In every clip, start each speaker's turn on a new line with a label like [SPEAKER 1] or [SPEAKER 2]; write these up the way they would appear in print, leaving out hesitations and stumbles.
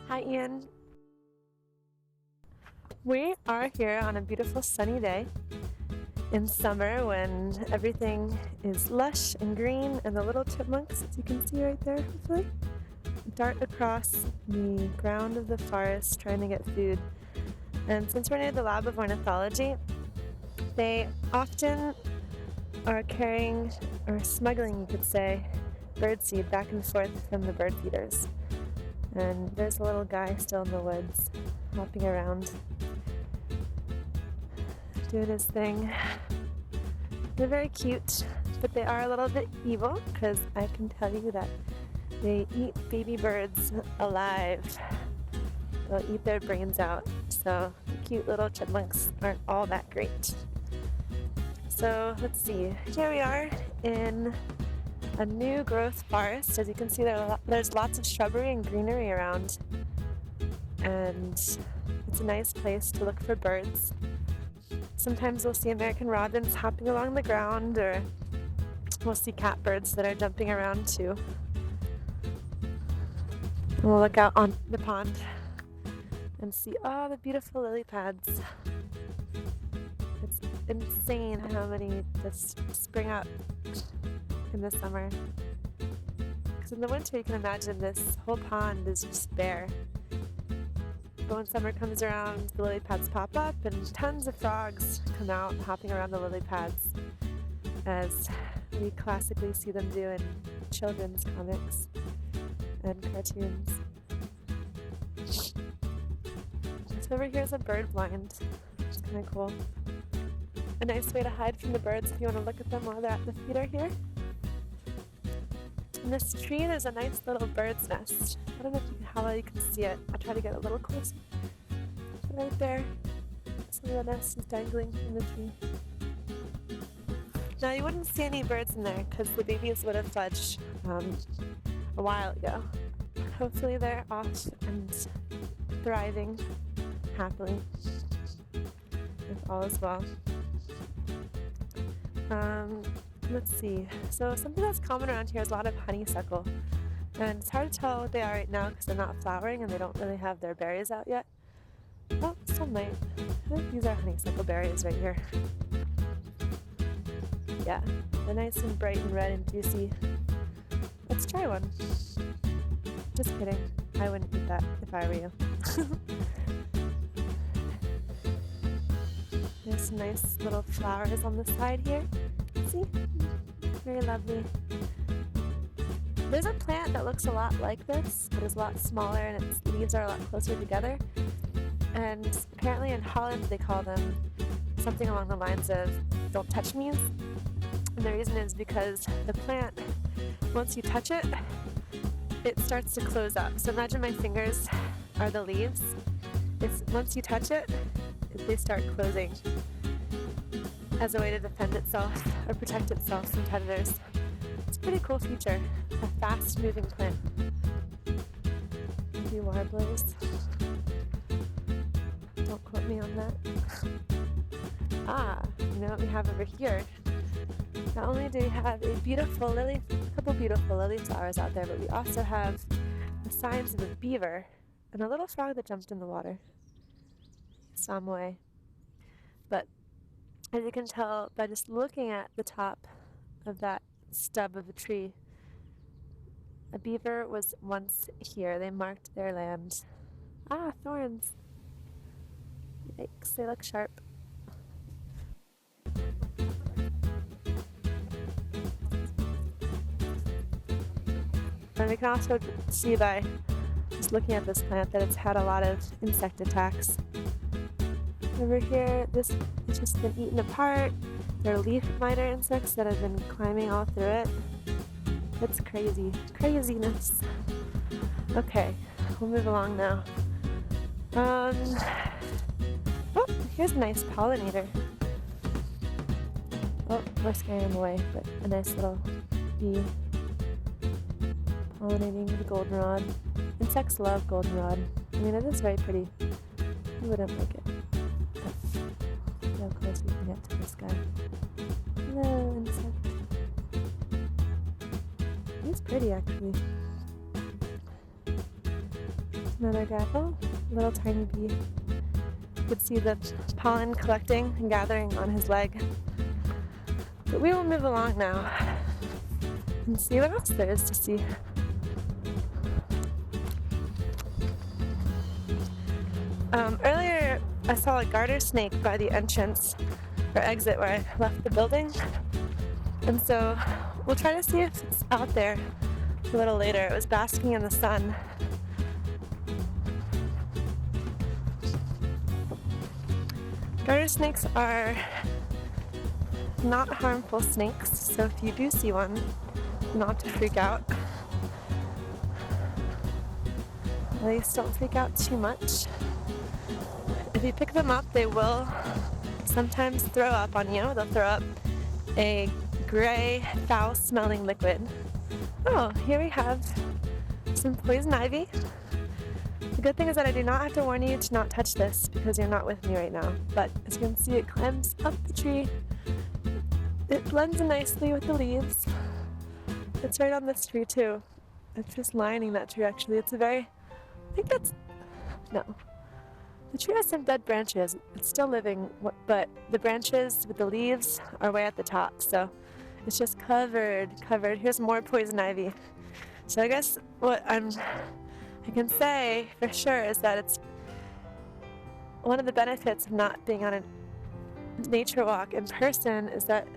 [SPEAKER 1] Hi, Ian. We are here on a beautiful sunny day in summer when everything is lush and green, and the little chipmunks, as you can see right there, hopefully, dart across the ground of the forest trying to get food. And since we're near the lab of ornithology, they often are carrying, or smuggling, you could say, birdseed back and forth from the bird feeders. And there's a little guy still in the woods, hopping around, doing his thing. They're very cute, but they are a little bit evil, because I can tell you that they eat baby birds alive. They'll eat their brains out, so the cute little chipmunks aren't all that great. So let's see, here we are in a new growth forest. As you can see, there's lots of shrubbery and greenery around, and it's a nice place to look for birds. Sometimes we'll see American robins hopping along the ground, or we'll see catbirds that are jumping around too. And we'll look out on the pond and see all the beautiful lily pads. It's insane how many just spring up in the summer. Because in the winter you can imagine this whole pond is just bare. But when summer comes around, the lily pads pop up and tons of frogs come out hopping around the lily pads, as we classically see them do in children's comics and cartoons. So over here is a bird blind. It's kind of cool. A nice way to hide from the birds if you want to look at them while they're at the feeder here. In this tree, there's a nice little bird's nest. I don't know how well you can see it. I'll try to get a little closer. But right there, some of the nest is dangling from the tree. Now, you wouldn't see any birds in there because the babies would have fledged a while ago. Hopefully they're off and thriving happily, if all is well. Let's see. So something that's common around here is a lot of honeysuckle. And it's hard to tell what they are right now because they're not flowering and they don't really have their berries out yet. Oh, some might. I think these are honeysuckle berries right here. Yeah, they're nice and bright and red and juicy. Let's try one. Just kidding. I wouldn't eat that if I were you. There's some nice little flowers on the side here. See? Very lovely. There's a plant that looks a lot like this, but is a lot smaller and its leaves are a lot closer together. And apparently in Holland they call them something along the lines of "don't touch me's." And the reason is because the plant, once you touch it, it starts to close up. So imagine my fingers are the leaves. Once you touch it, they start closing as a way to defend itself or protect itself from predators. It's a pretty cool feature, a fast-moving plant. Maybe warblers. Don't quote me on that. You know what we have over here? Not only do we have a couple beautiful lily flowers out there, but we also have the signs of a beaver and a little frog that jumped in the water. Swam away. But as you can tell by just looking at the top of that stub of a tree, a beaver was once here. They marked their land. Thorns. Yikes, they look sharp. And we can also see by just looking at this plant that it's had a lot of insect attacks. Over here, this has just been eaten apart. There are leaf miner insects that have been climbing all through it. It's crazy. Craziness. Okay, we'll move along now. Here's a nice pollinator. Oh, we're scaring him away, but a nice little bee pollinating the goldenrod. Insects love goldenrod. I mean, it is very pretty. Who wouldn't like it? Look how close we can get to this guy. Hello, insect. He's pretty, actually. Another guy. Oh, little tiny bee. You could see the pollen collecting and gathering on his leg. But we will move along now and see what else there is to see. Earlier, I saw a garter snake by the entrance or exit where I left the building. And so we'll try to see if it's out there a little later. It was basking in the sun. Garter snakes are not harmful snakes, so if you do see one, not to freak out. At least don't freak out too much. If you pick them up, they will sometimes throw up on you. They'll throw up a gray, foul-smelling liquid. Oh, here we have some poison ivy. The good thing is that I do not have to warn you to not touch this because you're not with me right now. But as you can see, it climbs up the tree. It blends in nicely with the leaves. It's right on this tree too. It's just lining that tree actually. It's a very, I think that's, no. The tree has some dead branches. It's still living, but the branches with the leaves are way at the top. So it's just covered. Here's more poison ivy. So I guess what I can say for sure is that it's one of the benefits of not being on a nature walk in person is that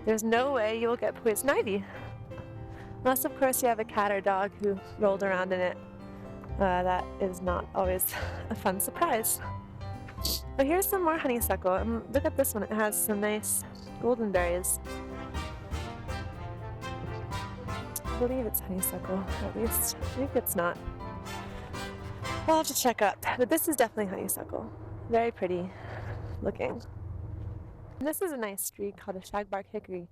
[SPEAKER 1] there's no way you will get poison ivy. Unless, of course, you have a cat or dog who rolled around in it. That is not always a fun surprise. But here's some more honeysuckle. Look at this one. It has some nice golden berries. I believe it's honeysuckle, at least. Maybe it's not. I'll have to check up. But this is definitely honeysuckle. Very pretty looking. And this is a nice tree called a shagbark hickory.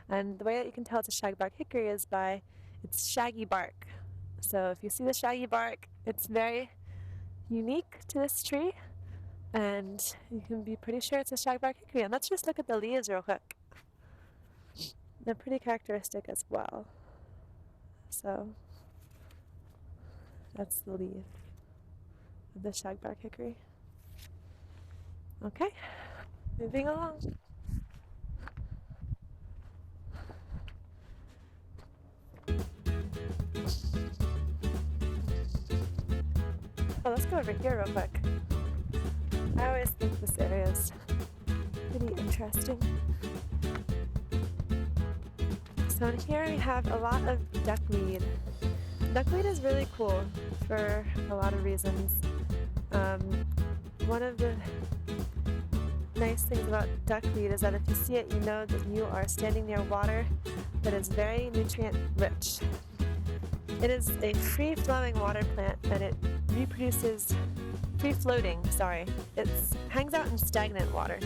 [SPEAKER 1] And the way that you can tell it's a shagbark hickory is by its shaggy bark. So if you see the shaggy bark, it's very unique to this tree. And you can be pretty sure it's a shagbark hickory. And let's just look at the leaves real quick. They're pretty characteristic as well. So that's the leaf of the shagbark hickory. Okay, moving along. Oh, let's go over here real quick. I always think this area is pretty interesting. So in here we have a lot of duckweed. Duckweed is really cool for a lot of reasons. One of the nice things about duckweed is that if you see it, you know that you are standing near water that is very nutrient rich. It is a free-flowing water plant and it reproduces, it hangs out in stagnant water.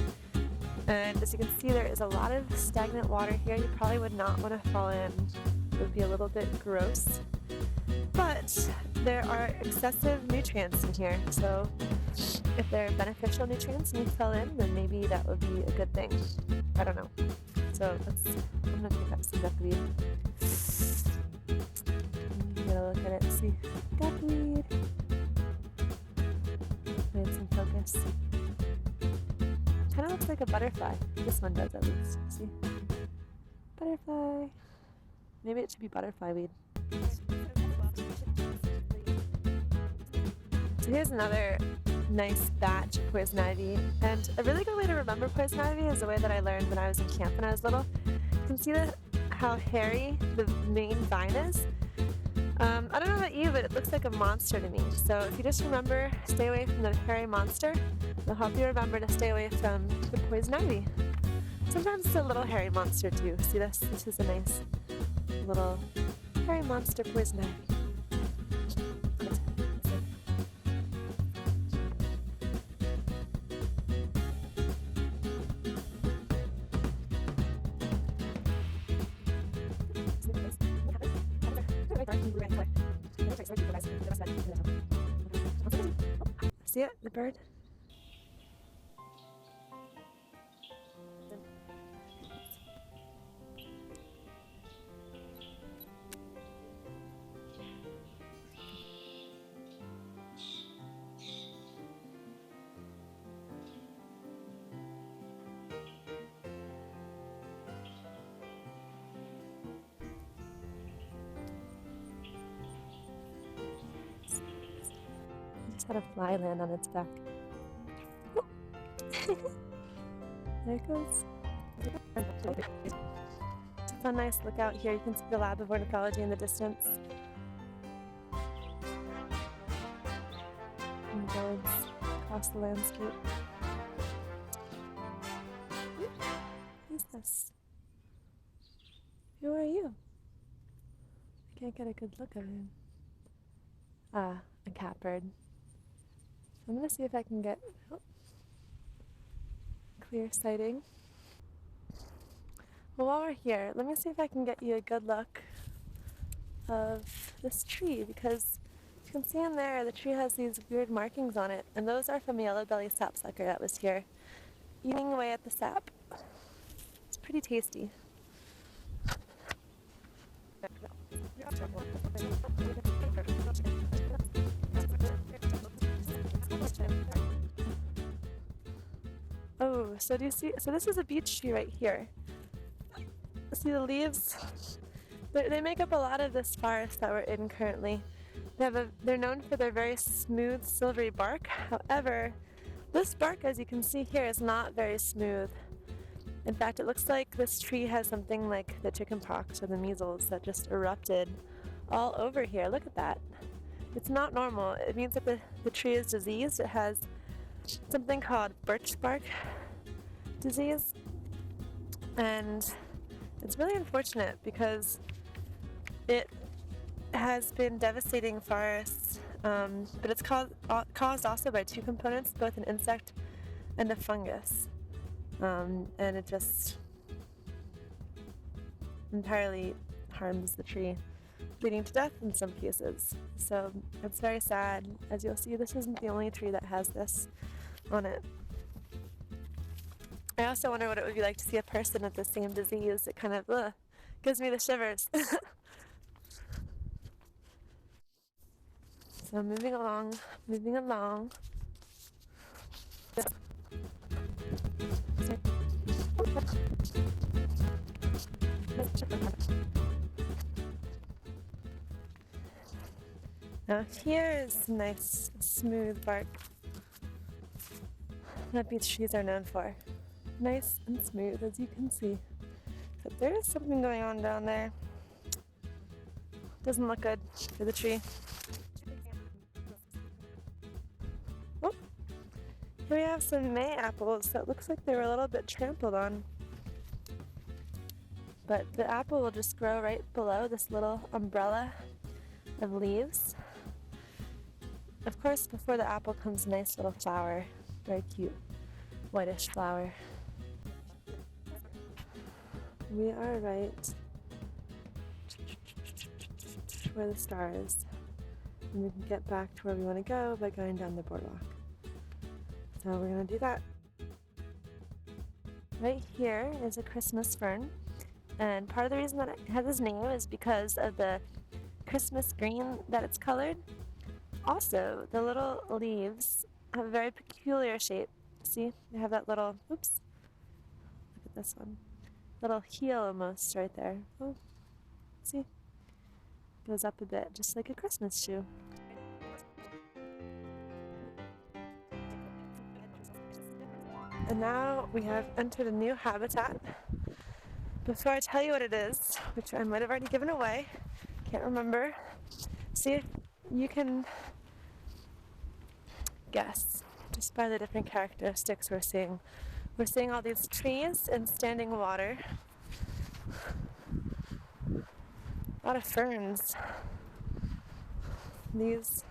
[SPEAKER 1] And as you can see, there is a lot of stagnant water here. You probably would not want to fall in. It would be a little bit gross. But there are excessive nutrients in here, so if they're beneficial nutrients and you fell in, then maybe that would be a good thing. I don't know. So I'm gonna pick up some duckweed. Get a look at it and see. Duckweed. Made some focus. Kind of looks like a butterfly. This one does at least. See? Butterfly. Maybe it should be butterfly weed. So here's another nice batch of poison ivy. And a really good way to remember poison ivy is the way that I learned when I was in camp when I was little. You can see how hairy the main vine is. I don't know about you, but it looks like a monster to me. So if you just remember, stay away from the hairy monster, it'll help you remember to stay away from the poison ivy. Sometimes it's a little hairy monster too. See this? This is a nice little hairy monster poison ivy. See it? The bird? just had a fly land on its back. Oh. There it goes. It's a nice lookout here. You can see the lab of ornithology in the distance. And birds across the landscape. Who's this? Who are you? I can't get a good look at him. Ah, a catbird. I'm gonna see if I can get clear sighting. Well, while we're here, let me see if I can get you a good look of this tree, because you can see in there the tree has these weird markings on it, and those are from a yellow-bellied sapsucker that was here, eating away at the sap. It's pretty tasty. Oh, so do you see? So this is a beech tree right here. See the leaves? They make up a lot of this forest that we're in currently. They're known for their very smooth, silvery bark. However, this bark, as you can see here, is not very smooth. In fact, it looks like this tree has something like the chickenpox or the measles that just erupted all over here. Look at that. It's not normal. It means that the tree is diseased. It has something called birch bark disease. And it's really unfortunate because it has been devastating forests, but it's caused also by two components, both an insect and a fungus. And it just entirely harms the tree, leading to death in some cases. So it's very sad. As you'll see, this isn't the only tree that has this on it. I also wonder what it would be like to see a person with the same disease. It kind of gives me the shivers. So moving along. Now here's nice, smooth bark that beech trees are known for. Nice and smooth, as you can see. But there is something going on down there. Doesn't look good for the tree. Oh, here we have some May apples that looks like they were a little bit trampled on. But the apple will just grow right below this little umbrella of leaves. Of course, before the apple comes a nice little flower. Very cute, whitish flower. We are right where the star is. And we can get back to where we want to go by going down the boardwalk. So we're going to do that. Right here is a Christmas fern. And part of the reason that it has this name is because of the Christmas green that it's colored. Also, the little leaves have a very peculiar shape. See, they have that little, oops, look at this one. Little heel almost right there. Oh, see? Goes up a bit, just like a Christmas shoe. And now we have entered a new habitat. Before I tell you what it is, which I might have already given away, can't remember, see if you can guess just by the different characteristics we're seeing. We're seeing all these trees and standing water. A lot of ferns. These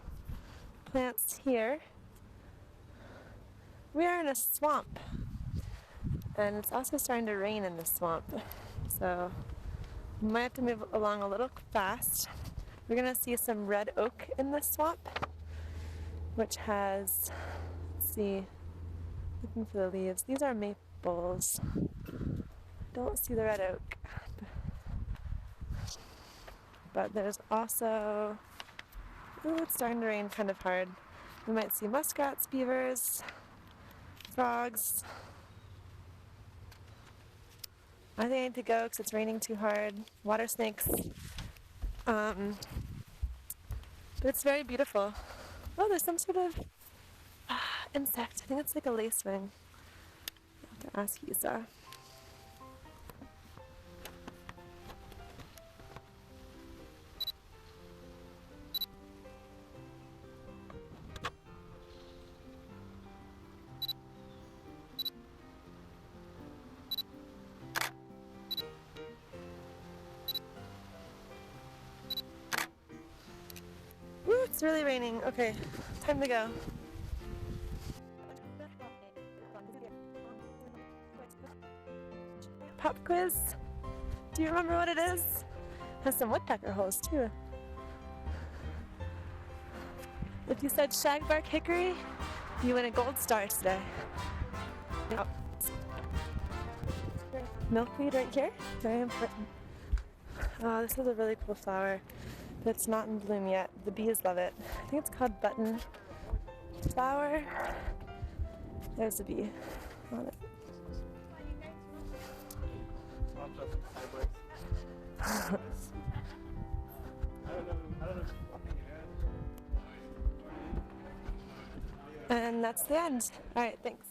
[SPEAKER 1] plants here. We are in a swamp. And it's also starting to rain in the swamp. So we might have to move along a little fast. We're going to see some red oak in the swamp, which has, let's see, looking for the leaves. These are maples. Don't see the red oak. But there's also, ooh, it's starting to rain kind of hard. We might see muskrats, beavers, frogs. I think I need to go because it's raining too hard. Water snakes. But it's very beautiful. Oh, there's some sort of insect. I think it's like a lacewing. I have to ask you, Sarah. Woo, it's really raining. Okay, time to go. Pop quiz. Do you remember what it is? Has some woodpecker holes too. If you said shagbark hickory, you win a gold star today. Oh. Milkweed right here, very important. Oh, this is a really cool flower, but it's not in bloom yet. The bees love it. I think it's called button flower. There's a bee on it. And that's the end. All right, thanks.